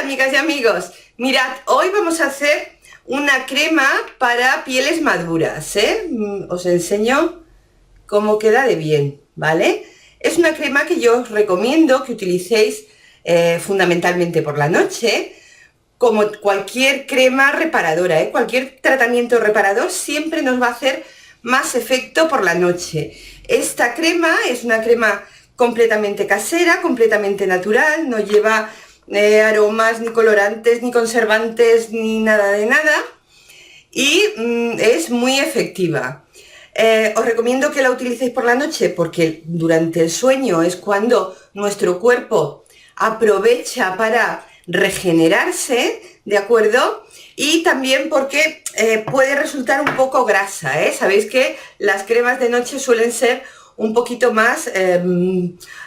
amigas y amigos, mirad, hoy vamos a hacer una crema para pieles maduras, Os enseño cómo queda de bien, ¿vale? Es una crema que yo os recomiendo que utilicéis fundamentalmente por la noche, como cualquier crema reparadora, Cualquier tratamiento reparador siempre nos va a hacer más efecto por la noche. Esta crema es una crema completamente casera, completamente natural, no lleva aromas, ni colorantes, ni conservantes, ni nada de nada, y es muy efectiva. Os recomiendo que la utilicéis por la noche porque durante el sueño es cuando nuestro cuerpo aprovecha para regenerarse, ¿de acuerdo? Y también porque puede resultar un poco grasa, Sabéis que las cremas de noche suelen ser un poquito más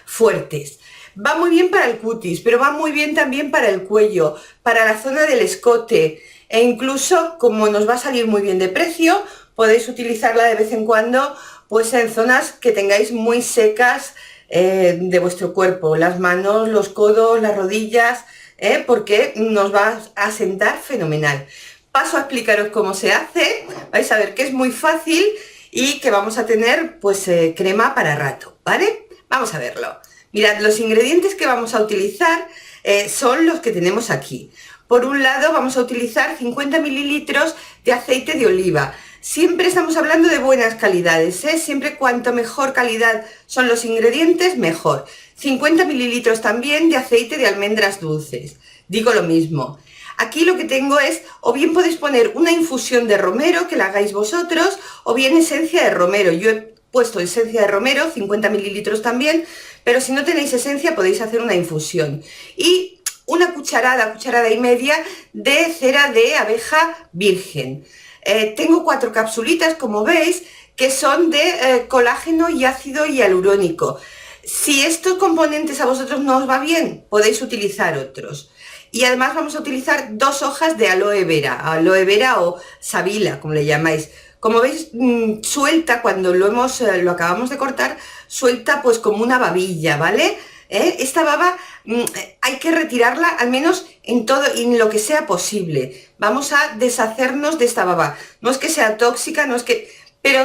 fuertes. Va muy bien para el cutis, pero va muy bien también para el cuello, para la zona del escote, e incluso, como nos va a salir muy bien de precio, podéis utilizarla de vez en cuando pues en zonas que tengáis muy secas de vuestro cuerpo, las manos, los codos, las rodillas, porque nos va a sentar fenomenal. Paso a explicaros cómo se hace, vais a ver que es muy fácil y que vamos a tener pues crema para rato, ¿vale? Vamos a verlo. Mirad, los ingredientes que vamos a utilizar son los que tenemos aquí. Por un lado vamos a utilizar 50 mililitros de aceite de oliva. Siempre estamos hablando de buenas calidades, Siempre cuanto mejor calidad son los ingredientes, mejor. 50 mililitros también de aceite de almendras dulces. Digo lo mismo. Aquí lo que tengo es, o bien podéis poner una infusión de romero, que la hagáis vosotros, o bien esencia de romero. Yo he puesto esencia de romero, 50 mililitros también, pero si no tenéis esencia podéis hacer una infusión. Y una cucharada, cucharada y media de cera de abeja virgen. Tengo 4 capsulitas, como veis, que son de colágeno y ácido hialurónico. Si estos componentes a vosotros no os va bien, podéis utilizar otros. Y además vamos a utilizar 2 hojas de aloe vera o sábila, como le llamáis. Como veis, suelta cuando lo acabamos de cortar, suelta pues como una babilla, ¿vale? Esta baba hay que retirarla al menos en lo que sea posible. Vamos a deshacernos de esta baba. No es que sea tóxica, no es que... pero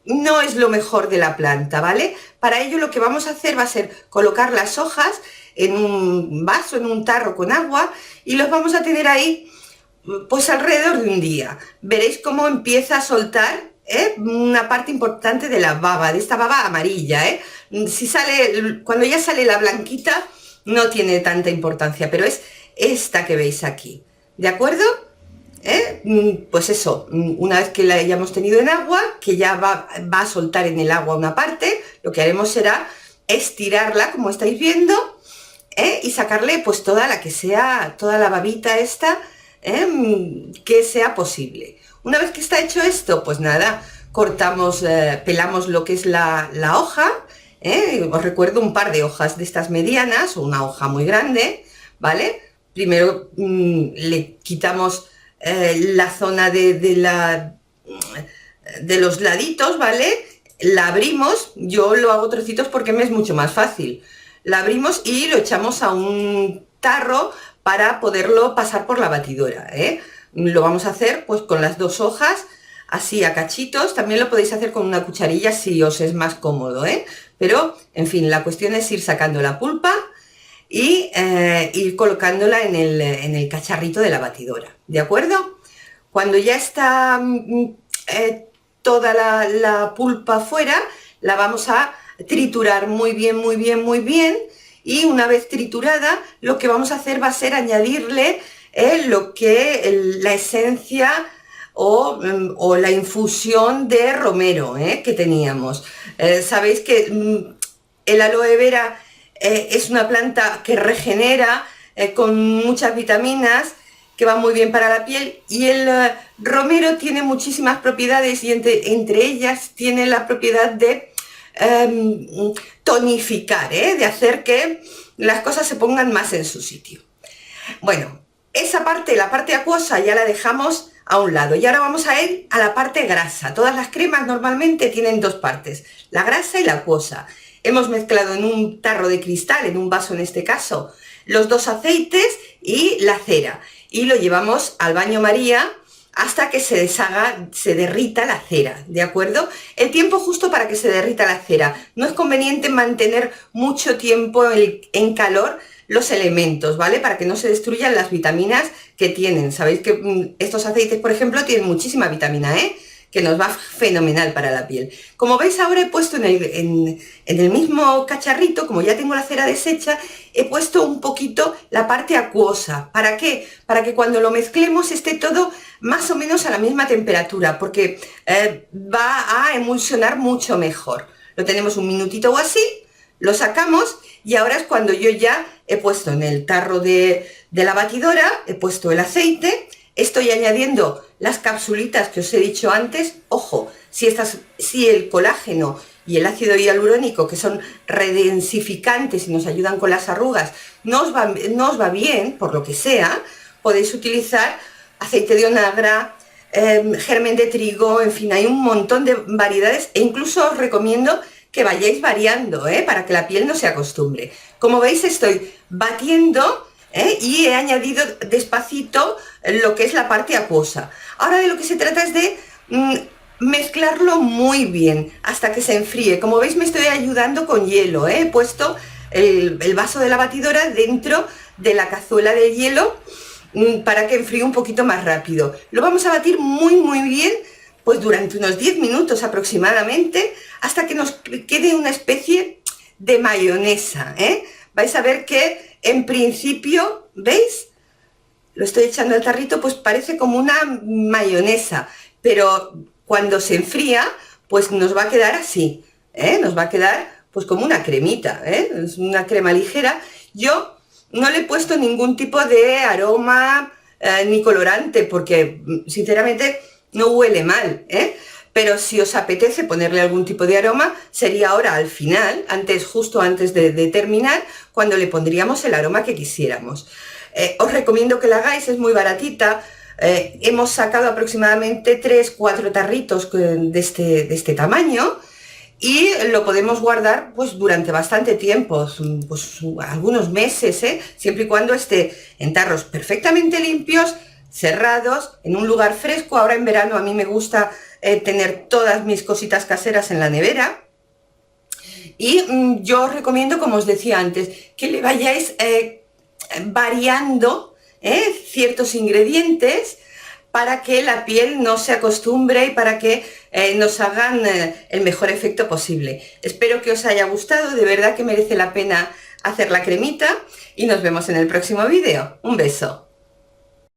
no es lo mejor de la planta, ¿vale? Para ello lo que vamos a hacer va a ser colocar las hojas en un vaso, en un tarro con agua, y los vamos a tener ahí pues alrededor de un día. Veréis cómo empieza a soltar una parte importante de la baba, de esta baba amarilla, cuando ya sale la blanquita no tiene tanta importancia, pero es esta que veis aquí, ¿de acuerdo? Pues eso, una vez que la hayamos tenido en agua, que ya va a soltar en el agua una parte, lo que haremos será estirarla, como estáis viendo, y sacarle pues toda la babita esta, que sea posible. Una vez que está hecho esto, pues nada, cortamos, pelamos lo que es la hoja, os recuerdo un par de hojas de estas medianas o una hoja muy grande, ¿vale? Primero le quitamos la zona de los laditos, ¿vale? La abrimos, yo lo hago trocitos porque me es mucho más fácil. La abrimos y lo echamos a un tarro para poderlo pasar por la batidora, Lo vamos a hacer pues con las 2 hojas, así a cachitos. También lo podéis hacer con una cucharilla si os es más cómodo, Pero, en fin, la cuestión es ir sacando la pulpa y ir colocándola en el cacharrito de la batidora, ¿de acuerdo? Cuando ya está toda la pulpa fuera, la vamos a triturar muy bien, muy bien, muy bien, y una vez triturada lo que vamos a hacer va a ser añadirle la esencia o la infusión de romero que teníamos. Sabéis que el aloe vera es una planta que regenera con muchas vitaminas, que va muy bien para la piel, y el romero tiene muchísimas propiedades, y entre ellas tiene la propiedad de tonificar, de hacer que las cosas se pongan más en su sitio. Bueno, esa parte, la parte acuosa, ya la dejamos a un lado, y ahora vamos a ir a la parte grasa. Todas las cremas normalmente tienen 2 partes, la grasa y la acuosa. Hemos mezclado en un tarro de cristal, en un vaso en este caso, los dos aceites y la cera. Y lo llevamos al baño María hasta que se deshaga, se derrita la cera, ¿de acuerdo? El tiempo justo para que se derrita la cera. No es conveniente mantener mucho tiempo en calor los elementos, ¿vale? Para que no se destruyan las vitaminas que tienen. Sabéis que estos aceites, por ejemplo, tienen muchísima vitamina E, que nos va fenomenal para la piel. Como veis, ahora he puesto en el mismo cacharrito, como ya tengo la cera deshecha, he puesto un poquito la parte acuosa. ¿Para qué? Para que cuando lo mezclemos esté todo más o menos a la misma temperatura, porque va a emulsionar mucho mejor. Lo tenemos un minutito o así, lo sacamos y ahora es cuando yo ya he puesto en el tarro de la batidora, he puesto el aceite. Estoy añadiendo las capsulitas que os he dicho antes. Ojo, si el colágeno y el ácido hialurónico, que son redensificantes y nos ayudan con las arrugas, no os va bien, por lo que sea, podéis utilizar aceite de onagra, germen de trigo, en fin, hay un montón de variedades e incluso os recomiendo que vayáis variando, para que la piel no se acostumbre. Como veis, estoy batiendo y he añadido despacito lo que es la parte acuosa. Ahora de lo que se trata es de mezclarlo muy bien hasta que se enfríe. Como veis, me estoy ayudando con hielo, he puesto el vaso de la batidora dentro de la cazuela de hielo para que enfríe un poquito más rápido. Lo vamos a batir muy bien, pues durante unos 10 minutos aproximadamente, hasta que nos quede una especie de mayonesa, Vais a ver que en principio, ¿veis? Lo estoy echando al tarrito, pues parece como una mayonesa, pero cuando se enfría, pues nos va a quedar así, nos va a quedar pues como una cremita, es una crema ligera. Yo no le he puesto ningún tipo de aroma ni colorante, porque sinceramente no huele mal, pero si os apetece ponerle algún tipo de aroma, sería ahora al final, justo antes de terminar, cuando le pondríamos el aroma que quisiéramos. Os recomiendo que la hagáis, es muy baratita. Hemos sacado aproximadamente 3-4 tarritos de este tamaño y lo podemos guardar pues durante bastante tiempo, pues algunos meses, siempre y cuando esté en tarros perfectamente limpios, cerrados, en un lugar fresco. Ahora en verano a mí me gusta tener todas mis cositas caseras en la nevera y yo os recomiendo, como os decía antes, que le vayáis variando ciertos ingredientes para que la piel no se acostumbre y para que nos hagan el mejor efecto posible. Espero que os haya gustado, de verdad que merece la pena hacer la cremita y nos vemos en el próximo vídeo. Un beso.